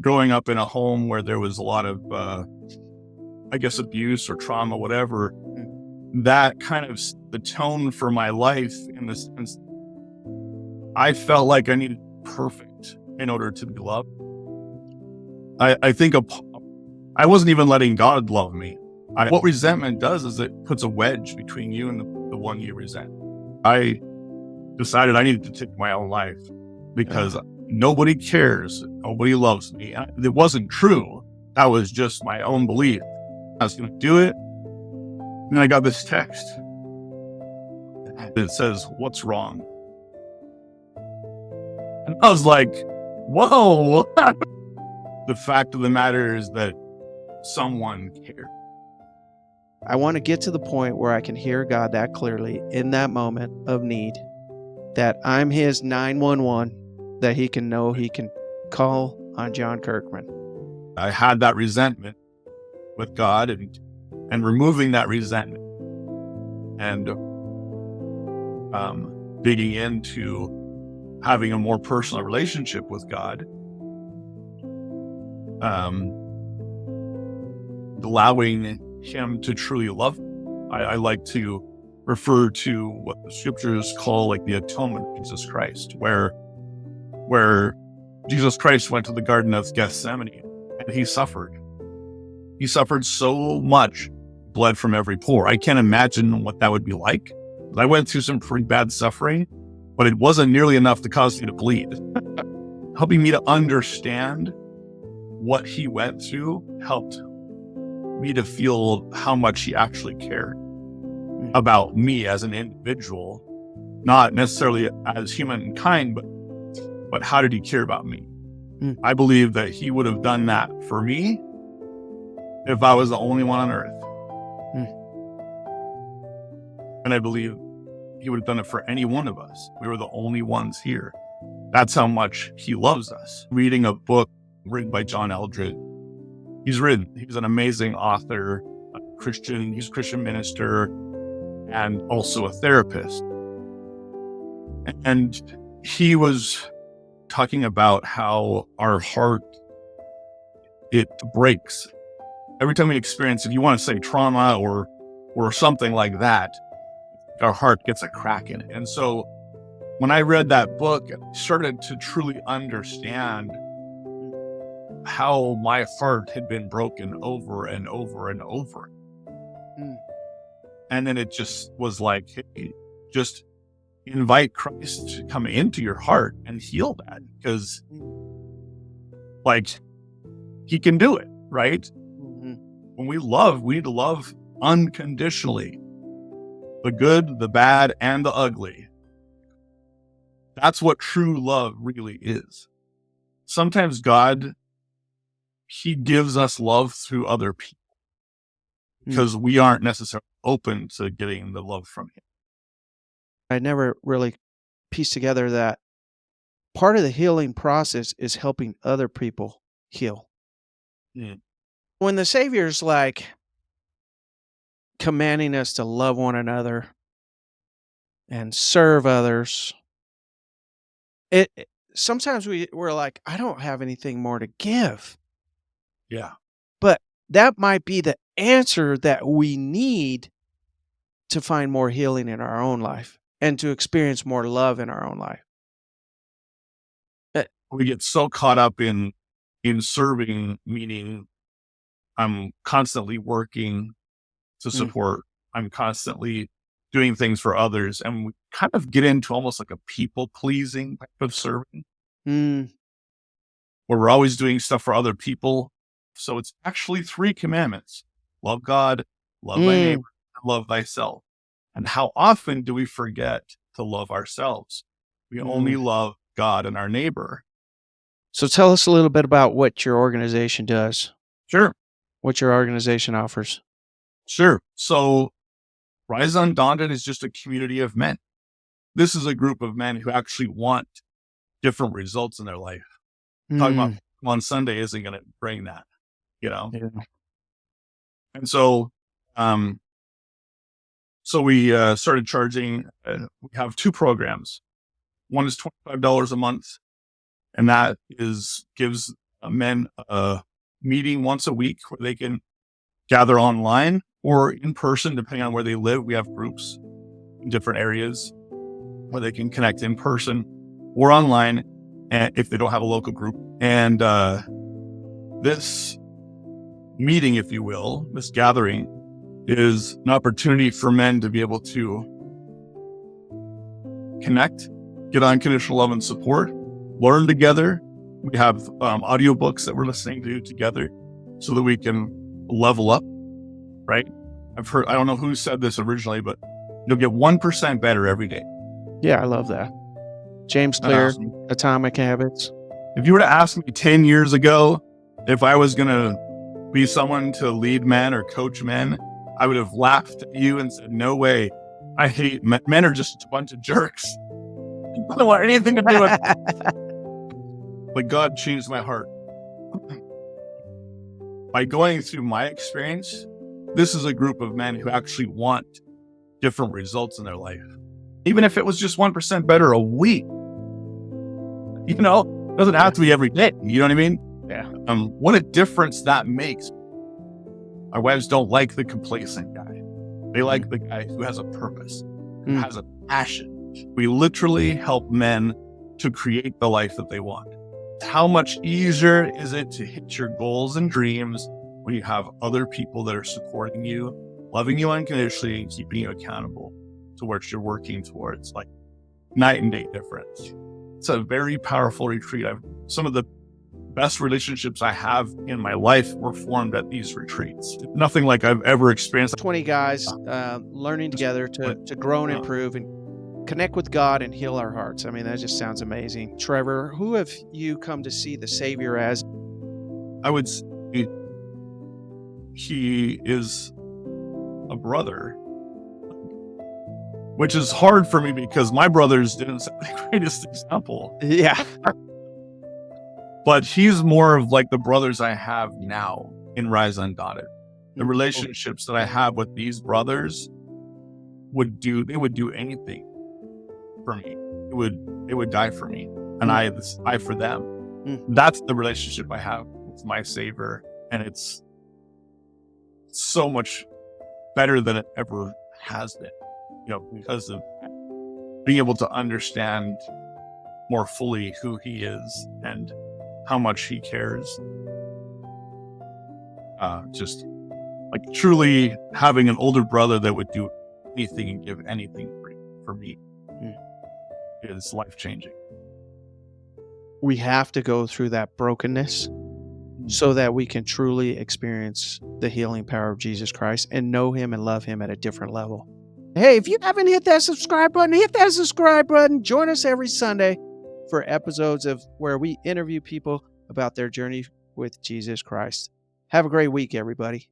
growing up in a home where there was a lot of, abuse or trauma, whatever, that kind of the tone for my life in the sense I felt like I needed perfect in order to be loved. I think I wasn't even letting God love me. What resentment does is it puts a wedge between you and the one you resent. I decided I needed to take my own life because nobody cares. Nobody loves me. And it wasn't true. That was just my own belief. I was going to do it. And then I got this text that says, "What's wrong?" And I was like, whoa. The fact of the matter is that someone cared. I want to get to the point where I can hear God that clearly in that moment of need, that I'm his 911, that he can know he can call on John Kirkman. I had that resentment with God and removing that resentment and digging into having a more personal relationship with God, allowing him to truly love me. I like to refer to what the scriptures call like the atonement of Jesus Christ, where Jesus Christ went to the Garden of Gethsemane and he suffered. He suffered so much, bled from every pore. I can't imagine what that would be like. I went through some pretty bad suffering, but it wasn't nearly enough to cause me to bleed. Helping me to understand what he went through helped me to feel how much he actually cared about me as an individual, not necessarily as humankind, but how did he care about me? I believe that he would have done that for me if I was the only one on earth. And I believe he would have done it for any one of us. We were the only ones here. That's how much he loves us. Reading a book written by John Eldredge. He's an amazing author, he's a Christian minister, and also a therapist. And he was talking about how our heart, it breaks. Every time we experience, if you want to say trauma or something like that, our heart gets a crack in it. And so when I read that book, I started to truly understand how my heart had been broken over and over and over. And then it just was like, hey, just invite Christ to come into your heart and heal that, because like he can do it, right? When we love, we need to love unconditionally. The good, the bad, and the ugly. That's what true love really is. Sometimes God, he gives us love through other people because we aren't necessarily open to getting the love from him. I never really pieced together that part of the healing process is helping other people heal. When the Savior's like commanding us to love one another and serve others, sometimes we're like, I don't have anything more to give. Yeah. But that might be the answer that we need to find more healing in our own life and to experience more love in our own life. We get so caught up in serving, meaning I'm constantly working to support. I'm constantly doing things for others. And we kind of get into almost like a people-pleasing type of serving, where we're always doing stuff for other people. So it's actually 3 commandments. Love God, love thy neighbor, and love thyself. And how often do we forget to love ourselves? We only love God and our neighbor. So tell us a little bit about what your organization does. Sure. What your organization offers. Sure. So Rise Undaunted is just a community of men. This is a group of men who actually want different results in their life. Talking about on Sunday isn't going to bring that, you know? Yeah. And so, we started charging, we have 2 programs. One is $25 a month, and that gives men meeting once a week where they can gather online or in person, depending on where they live. We have groups in different areas where they can connect in person or online, and if they don't have a local group. And this meeting, if you will, this gathering, is an opportunity for men to be able to connect, get unconditional love and support, learn together. We have audiobooks that we're listening to together so that we can level up, right? I've heard, I don't know who said this originally, but you'll get 1% better every day. Yeah, I love that. James Clear, Atomic Habits. If you were to ask me 10 years ago if I was going to be someone to lead men or coach men, I would have laughed at you and said, no way. I hate men. Men are just a bunch of jerks. I don't want anything to do with it. But God changed my heart. By going through my experience, this is a group of men who actually want different results in their life. Even if it was just 1% better a week, it doesn't have to be every day. You know what I mean? Yeah. What a difference that makes. Our wives don't like the complacent guy. They like the guy who has a purpose, who has a passion. We literally help men to create the life that they want. How much easier is it to hit your goals and dreams when you have other people that are supporting you, loving you unconditionally, and keeping you accountable to what you're working towards? Like night and day difference. It's a very powerful retreat. Some of the best relationships I have in my life were formed at these retreats. Nothing like I've ever experienced. 20 guys learning together to grow and improve and connect with God and heal our hearts. I mean, that just sounds amazing. Trevor, who have you come to see the Savior as? I would say he is a brother, which is hard for me because my brothers didn't set the greatest example. Yeah. But he's more of like the brothers I have now in Rise Undaunted. The relationships that I have with these brothers would do anything for me. It would die for me, and I for them. That's the relationship I have with my Savior, and it's so much better than it ever has been. Because of being able to understand more fully who he is and how much he cares. Just like truly having an older brother that would do anything and give anything for me is life-changing. We have to go through that brokenness so that we can truly experience the healing power of Jesus Christ and know him and love him at a different level. Hey, if you haven't hit that subscribe button, hit that subscribe button. Join us every Sunday for episodes of where we interview people about their journey with Jesus Christ. Have a great week, everybody.